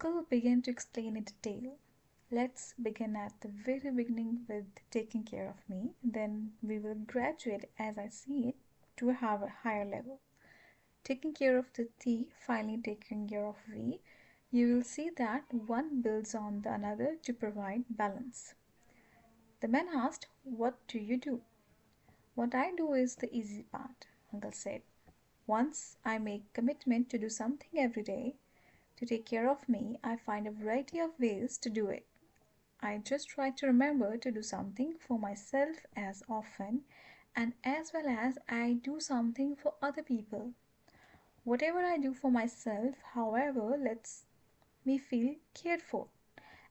Uncle began to explain in detail. Let's begin at the very beginning with taking care of me, then we will graduate as I see it to a higher level. Taking care of the tea, finally taking care of we, you will see that one builds on the another to provide balance. The man asked, "What do you do?" "What I do is the easy part," Uncle said. "Once I make commitment to do something every day, to take care of me, I find a variety of ways to do it. I just try to remember to do something for myself as often and as well as I do something for other people. Whatever I do for myself, however, lets me feel cared for,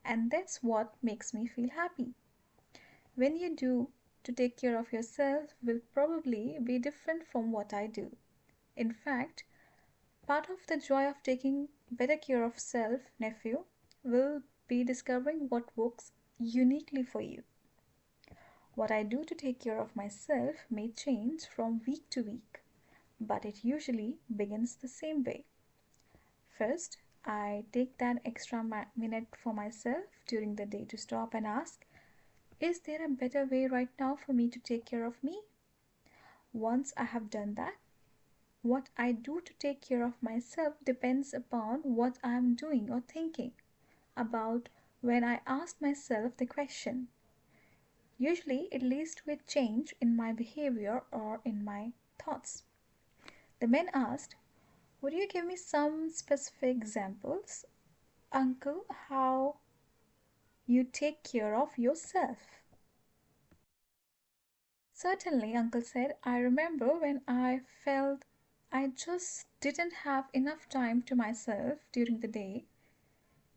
and that's what makes me feel happy. When you do to take care of yourself will probably be different from what I do. In fact, part of the joy of taking better care of self, nephew, will be discovering what works uniquely for you. What I do to take care of myself may change from week to week, but it usually begins the same way. First, I take that extra minute for myself during the day to stop and ask, is there a better way right now for me to take care of me? Once I have done that, what I do to take care of myself depends upon what I am doing or thinking about when I ask myself the question. Usually, it leads to a change in my behavior or in my thoughts. The man asked, "Would you give me some specific examples, Uncle, how you take care of yourself?" "Certainly," Uncle said. "I remember when I felt I just didn't have enough time to myself during the day.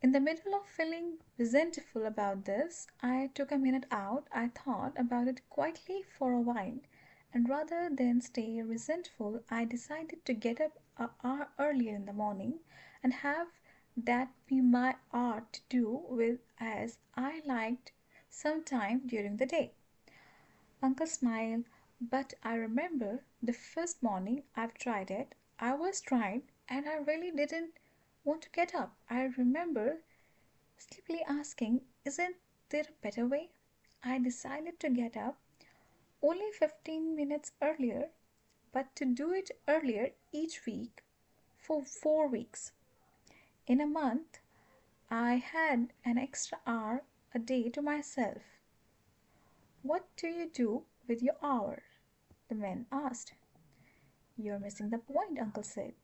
In the middle of feeling resentful about this, I took a minute out. I thought about it quietly for a while, and rather than stay resentful, I decided to get up an hour earlier in the morning and have that be my hour to do with as I liked sometime during the day." Uncle smiled. "But I remember the first morning I've tried it. I was tired and I really didn't want to get up. I remember sleepily asking, 'Isn't there a better way?' I decided to get up only 15 minutes earlier, but to do it earlier each week for 4 weeks. In a month, I had an extra hour a day to myself." "What do you do with your hour?" the man asked. "You're missing the point," Uncle said.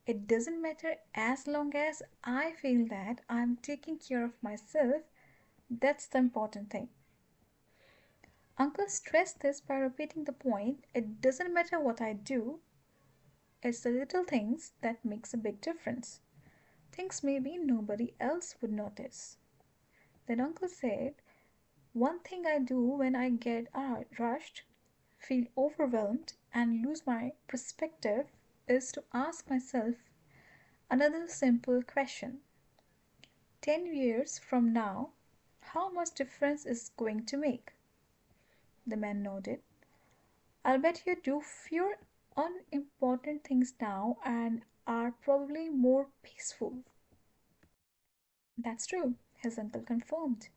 "It doesn't matter as long as I feel that I'm taking care of myself. That's the important thing." Uncle stressed this by repeating the point. It doesn't matter what I do, it's the little things that makes a big difference. Things maybe nobody else would notice. Then Uncle said, "One thing I do when I get rushed, feel overwhelmed, and lose my perspective is to ask myself another simple question. 10 years from now, how much difference is going to make?" The man nodded. "I'll bet you do fewer unimportant things now and are probably more peaceful." "That's true," his uncle confirmed.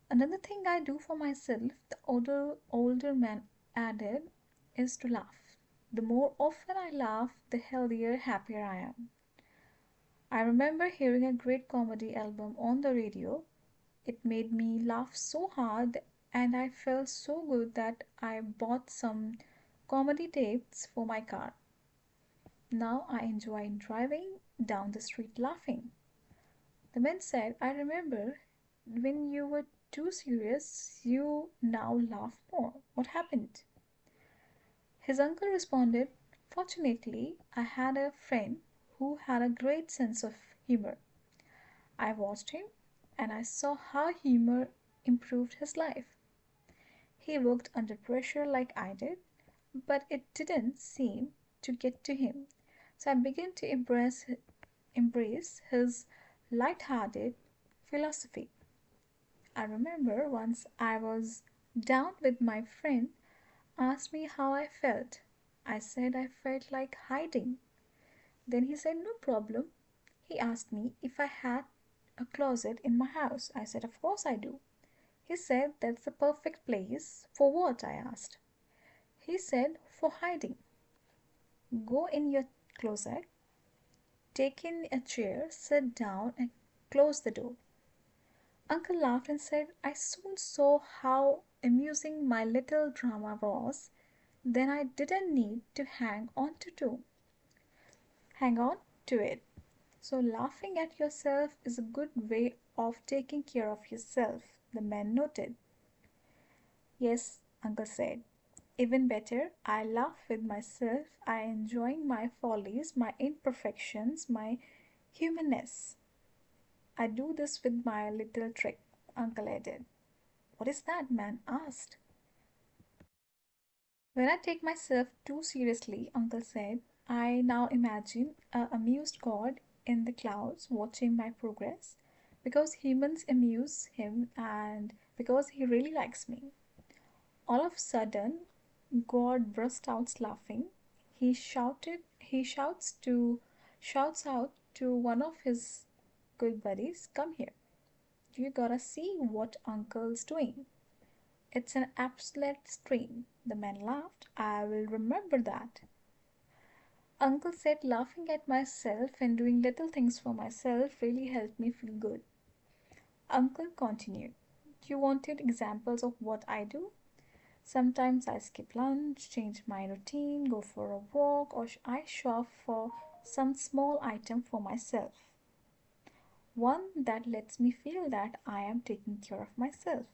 "Another thing I do for myself," the older man added, "is to laugh. The more often I laugh, the healthier, happier I am. I remember hearing a great comedy album on the radio. It made me laugh so hard and I felt so good that I bought some comedy tapes for my car. Now I enjoy driving down the street laughing." The man said, "I remember when you were too serious, you now laugh more. What happened?" His uncle responded, "Fortunately, I had a friend who had a great sense of humor. I watched him and I saw how humor improved his life. He worked under pressure like I did, but it didn't seem to get to him. So I began to embrace his light-hearted philosophy. I remember once I was down with my friend asked me how I felt. I said I felt like hiding. Then he said, 'No problem.' He asked me if I had a closet in my house. I said, "Of course I do." He said, "That's the perfect place." "For what?" I asked. He said, "For hiding. Go in your closet, take in a chair, sit down, and close the door." Uncle laughed and said, "I soon saw how amusing my little drama was. Then I didn't need to hang on to it." So laughing at yourself is a good way of taking care of yourself, the man noted. "Yes," Uncle said. "Even better, I laugh with myself. I enjoying my follies, my imperfections, my humanness. I do this with my little trick," Uncle added. "What is that?" man asked. "When I take myself too seriously," Uncle said, "I now imagine a amused God in the clouds watching my progress, because humans amuse him and because he really likes me." All of a sudden, God burst out laughing. He shouts out to one of his good buddies, "Come here. You gotta see what Uncle's doing. It's an absolute stream." The man laughed. "I will remember that." Uncle said, "Laughing at myself and doing little things for myself really helped me feel good." Uncle continued, "You wanted examples of what I do? Sometimes I skip lunch, change my routine, go for a walk, or I shop for some small item for myself. One that lets me feel that I am taking care of myself.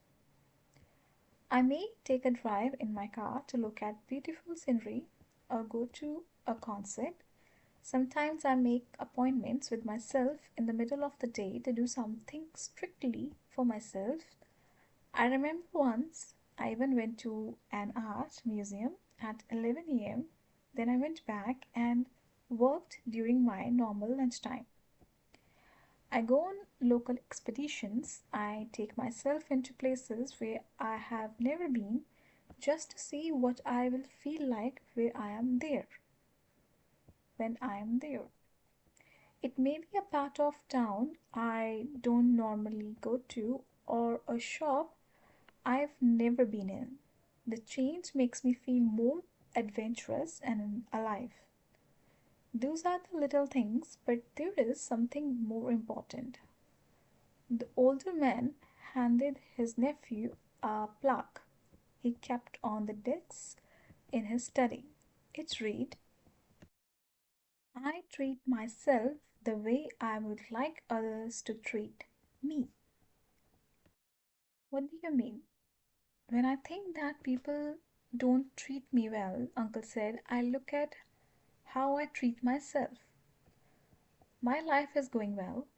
I may take a drive in my car to look at beautiful scenery or go to a concert. Sometimes I make appointments with myself in the middle of the day to do something strictly for myself. I remember once I even went to an art museum at 11 a.m. Then I went back and worked during my normal lunchtime. I go on local expeditions. I take myself into places where I have never been just to see what I will feel like when I am there. It may be a part of town I don't normally go to or a shop I've never been in. The change makes me feel more adventurous and alive. Those are the little things, but there is something more important." The older man handed his nephew a plaque he kept on the desk in his study. It read, "I treat myself the way I would like others to treat me." What do you mean? "When I think that people don't treat me well," Uncle said, "I look at how I treat myself. My life is going well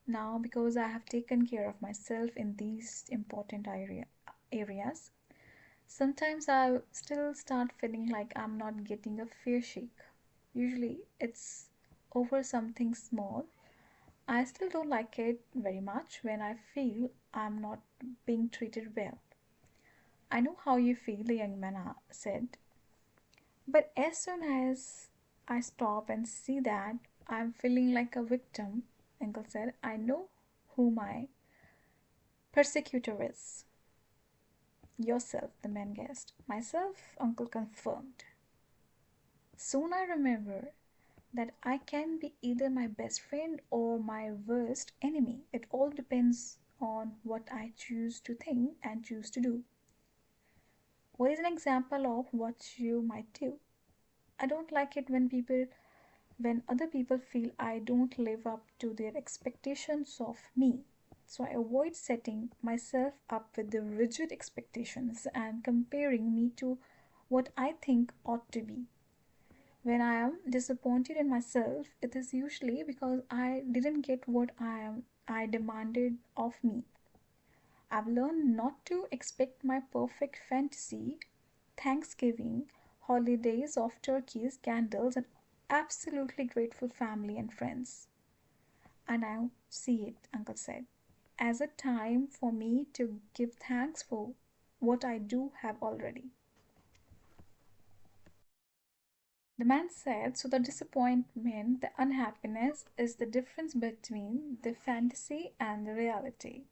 now because I have taken care of myself in these important areas. Sometimes I still start feeling like I'm not getting a fair shake. Usually it's over something small. I still don't like it very much when I feel I'm not being treated well." "I know how you feel," the young man said. "But as soon as I stop and see that I'm feeling like a victim," Uncle said, "I know who my persecutor is." "Yourself," the man guessed. "Myself," Uncle confirmed. "Soon I remember that I can be either my best friend or my worst enemy. It all depends on what I choose to think and choose to do." "What is an example of what you might do?" "I don't like it when other people feel I don't live up to their expectations of me. So I avoid setting myself up with the rigid expectations and comparing me to what I think ought to be. When I am disappointed in myself, it is usually because I didn't get what I demanded of me. I've learned not to expect my perfect fantasy Thanksgiving holidays of turkeys, candles, and absolutely grateful family and friends. I now see it," Uncle said, "as a time for me to give thanks for what I do have already." The man said, so the disappointment, the unhappiness is the difference between the fantasy and the reality.